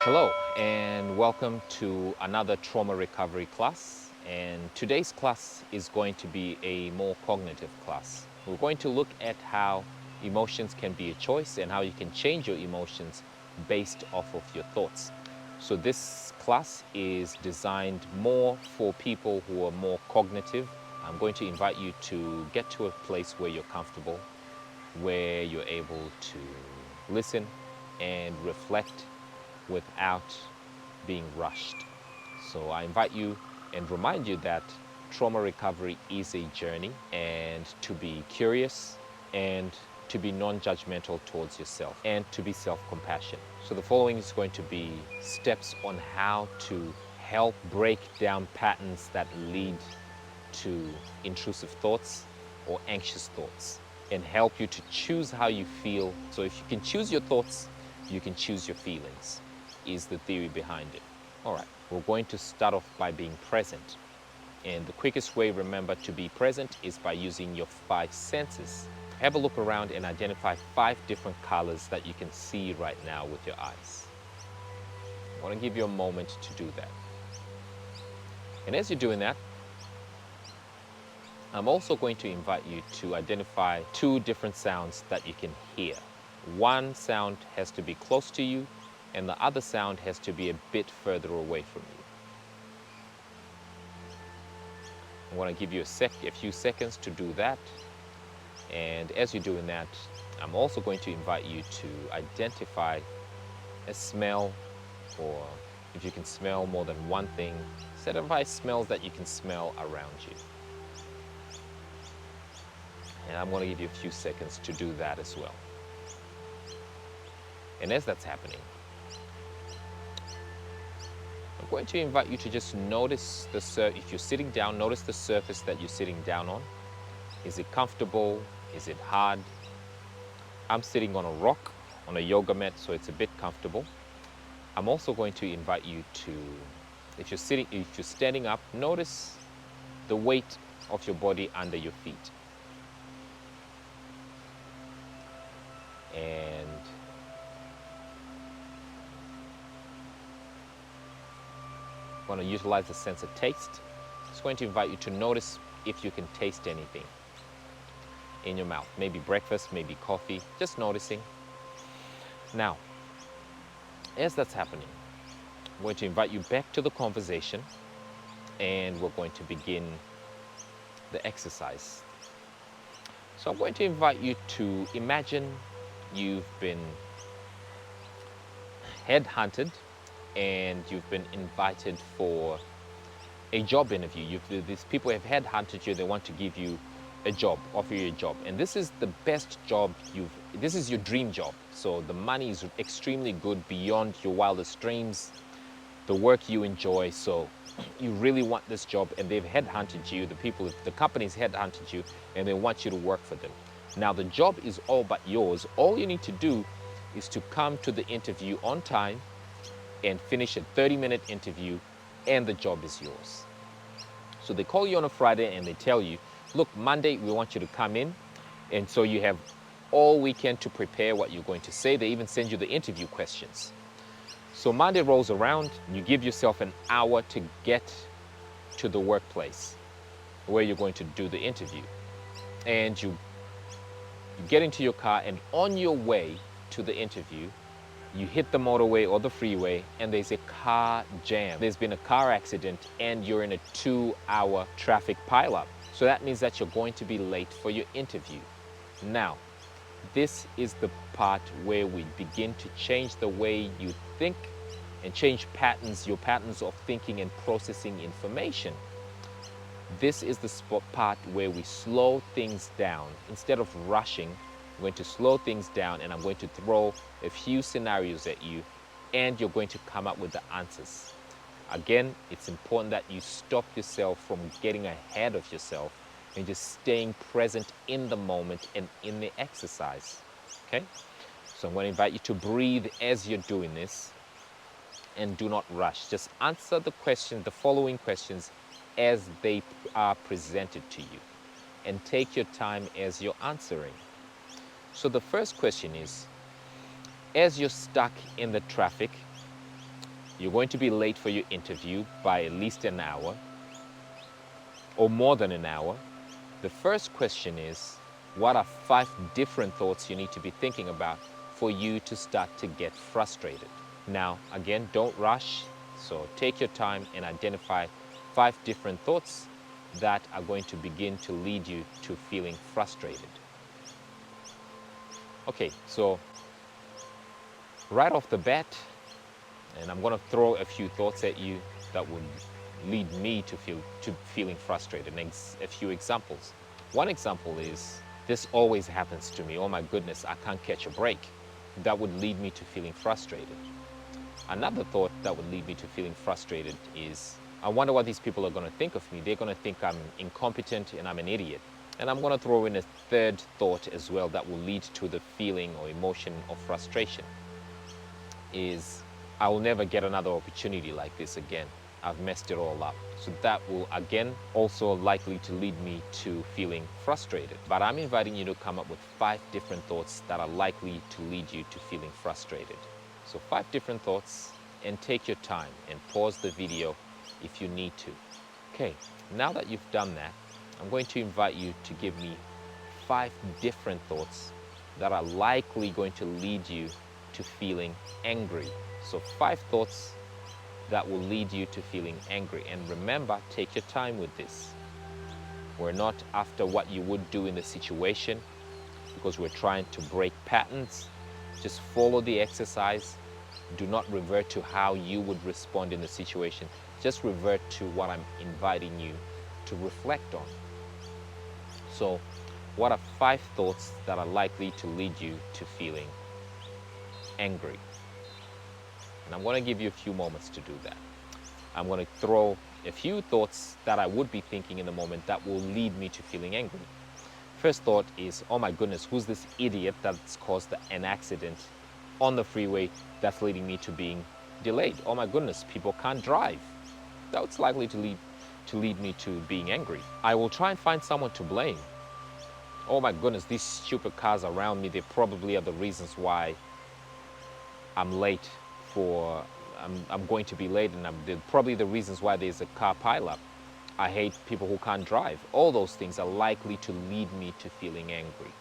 Hello and welcome to another trauma recovery class. And today's class is going to be a more cognitive class. We're going to look at how emotions can be a choice and how you can change your emotions based off of your thoughts. So this class is designed more for people who are more cognitive. I'm going to invite you to get to a place where you're comfortable, where you're able to listen and reflect without being rushed. So I invite you and remind you that trauma recovery is a journey, and to be curious and to be non-judgmental towards yourself and to be self-compassionate. So the following is going to be steps on how to help break down patterns that lead to intrusive thoughts or anxious thoughts and help you to choose how you feel. So if you can choose your thoughts, you can choose your feelings, is the theory behind it. All right, we're going to start off by being present. And the quickest way, remember, to be present is by using your 5 senses. Have a look around and identify 5 different colors that you can see right now with your eyes. I want to give you a moment to do that. And as you're doing that, I'm also going to invite you to identify 2 different sounds that you can hear. One sound has to be close to you, and the other sound has to be a bit further away from you. I want to give you a few seconds to do that. And as you're doing that, I'm also going to invite you to identify a smell, or if you can smell more than one thing, identify smells that you can smell around you. And I'm going to give you a few seconds to do that as well. And as that's happening, I'm going to invite you to just notice if you're sitting down, notice the surface that you're sitting down on. Is it comfortable? Is it hard? I'm sitting on a rock, on a yoga mat, so it's a bit comfortable. I'm also going to invite you to, if you're standing up, notice the weight of your body under your feet. And want to utilize the sense of taste. Just going to invite you to notice if you can taste anything in your mouth. Maybe breakfast, maybe coffee, just noticing. Now, as that's happening, I'm going to invite you back to the conversation, and we're going to begin the exercise. So I'm going to invite you to imagine you've been headhunted and you've been invited for a job interview. These people have headhunted you, they want to give you a job, offer you a job. And this is the best job this is your dream job. So the money is extremely good, beyond your wildest dreams, the work you enjoy. So you really want this job, and they've headhunted you, the company's headhunted you, and they want you to work for them. Now the job is all but yours. All you need to do is to come to the interview on time and finish a 30-minute interview, and the job is yours. So they call you on a Friday and they tell you, look, Monday we want you to come in, and so you have all weekend to prepare what you're going to say. They even send you the interview questions. So Monday rolls around, you give yourself an hour to get to the workplace where you're going to do the interview. And you get into your car, and on your way to the interview, you hit the motorway or the freeway, and there's a car jam. There's been a car accident, and you're in a 2-hour traffic pileup. So that means that you're going to be late for your interview. Now, this is the part where we begin to change the way you think and change your patterns of thinking and processing information. This is the part where we slow things down. Instead of rushing, I'm going to slow things down, and I'm going to throw a few scenarios at you, and you're going to come up with the answers. Again, it's important that you stop yourself from getting ahead of yourself and just staying present in the moment and in the exercise, okay? So I'm going to invite you to breathe as you're doing this, and do not rush. Just answer the following questions as they are presented to you, and take your time as you're answering. So the first question is, as you're stuck in the traffic, you're going to be late for your interview by at least an hour or more than an hour, the first question is, what are 5 different thoughts you need to be thinking about for you to start to get frustrated? Now, again, don't rush. So take your time and identify 5 different thoughts that are going to begin to lead you to feeling frustrated. Okay, so right off the bat, and I'm going to throw a few thoughts at you that would lead me to feeling frustrated, and a few examples. One example is, this always happens to me. Oh my goodness, I can't catch a break. That would lead me to feeling frustrated. Another thought that would lead me to feeling frustrated is, I wonder what these people are going to think of me. They're going to think I'm incompetent and I'm an idiot. And I'm going to throw in a third thought as well that will lead to the feeling or emotion of frustration, is, I will never get another opportunity like this again. I've messed it all up. So that will again also likely to lead me to feeling frustrated. But I'm inviting you to come up with 5 different thoughts that are likely to lead you to feeling frustrated. So 5 different thoughts, and take your time and pause the video if you need to. Okay, now that you've done that, I'm going to invite you to give me 5 different thoughts that are likely going to lead you to feeling angry. So 5 thoughts that will lead you to feeling angry. And remember, take your time with this. We're not after what you would do in the situation, because we're trying to break patterns. Just follow the exercise. Do not revert to how you would respond in the situation. Just revert to what I'm inviting you to reflect on. So, what are 5 thoughts that are likely to lead you to feeling angry? And I'm going to give you a few moments to do that. I'm going to throw a few thoughts that I would be thinking in the moment that will lead me to feeling angry. First thought is, oh my goodness, who's this idiot that's caused an accident on the freeway that's leading me to being delayed? Oh my goodness, people can't drive. That's likely to lead me to being angry. I will try and find someone to blame. Oh my goodness, these stupid cars around me, they probably are the reasons why I'm late I'm going to be late, and they're probably the reasons why there's a car pileup. I hate people who can't drive. All those things are likely to lead me to feeling angry.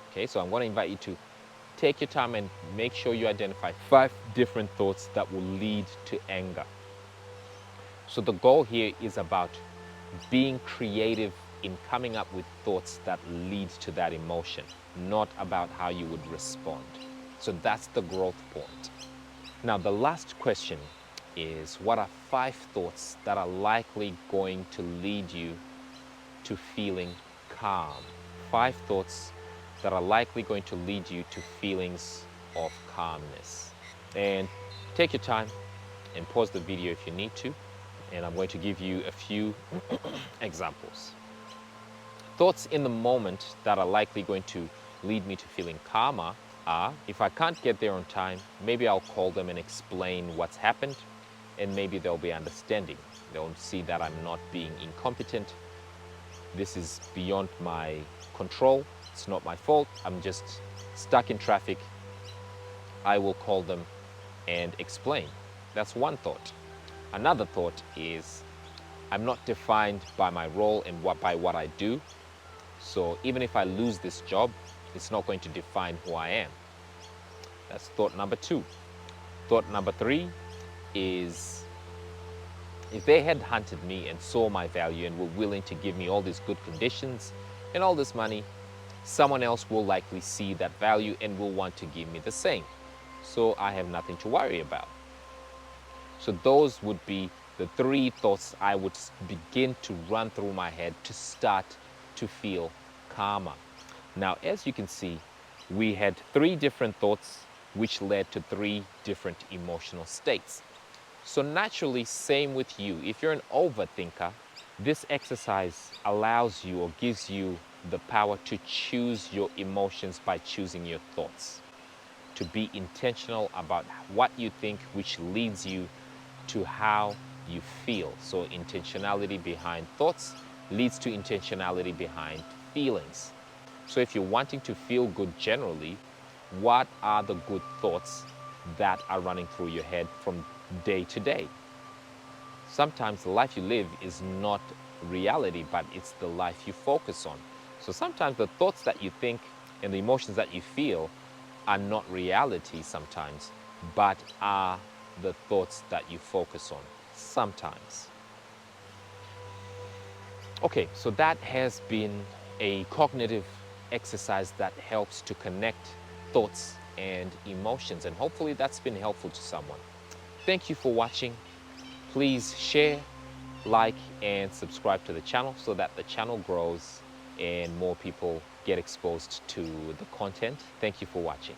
Okay, so I'm going to invite you to take your time and make sure you identify 5 different thoughts that will lead to anger. So the goal here is about being creative in coming up with thoughts that lead to that emotion, not about how you would respond. So that's the growth point. Now, the last question is, what are 5 thoughts that are likely going to lead you to feeling calm? 5 thoughts that are likely going to lead you to feelings of calmness. And take your time and pause the video if you need to. And I'm going to give you a few examples. Thoughts in the moment that are likely going to lead me to feeling calmer are, if I can't get there on time, maybe I'll call them and explain what's happened, and maybe they'll be understanding. They'll see that I'm not being incompetent. This is beyond my control. It's not my fault. I'm just stuck in traffic. I will call them and explain. That's one thought. Another thought is, I'm not defined by my role and by what I do. So even if I lose this job, it's not going to define who I am. That's thought number 2. Thought number 3 is, if they had hunted me and saw my value and were willing to give me all these good conditions and all this money, someone else will likely see that value and will want to give me the same. So I have nothing to worry about. So those would be the 3 thoughts I would begin to run through my head to start to feel calmer. Now, as you can see, we had 3 different thoughts which led to 3 different emotional states. So naturally, same with you. If you're an overthinker, this exercise allows you or gives you the power to choose your emotions by choosing your thoughts. To be intentional about what you think, which leads you to how you feel. So intentionality behind thoughts leads to intentionality behind feelings. So if you're wanting to feel good generally, what are the good thoughts that are running through your head from day to day. Sometimes the life you live is not reality, but it's the life you focus on. So sometimes the thoughts that you think and the emotions that you feel are not reality sometimes, but are the thoughts that you focus on sometimes. Okay, so that has been a cognitive exercise that helps to connect thoughts and emotions, and hopefully that's been helpful to someone. Thank you for watching. Please share, like, and subscribe to the channel so that the channel grows and more people get exposed to the content. Thank you for watching.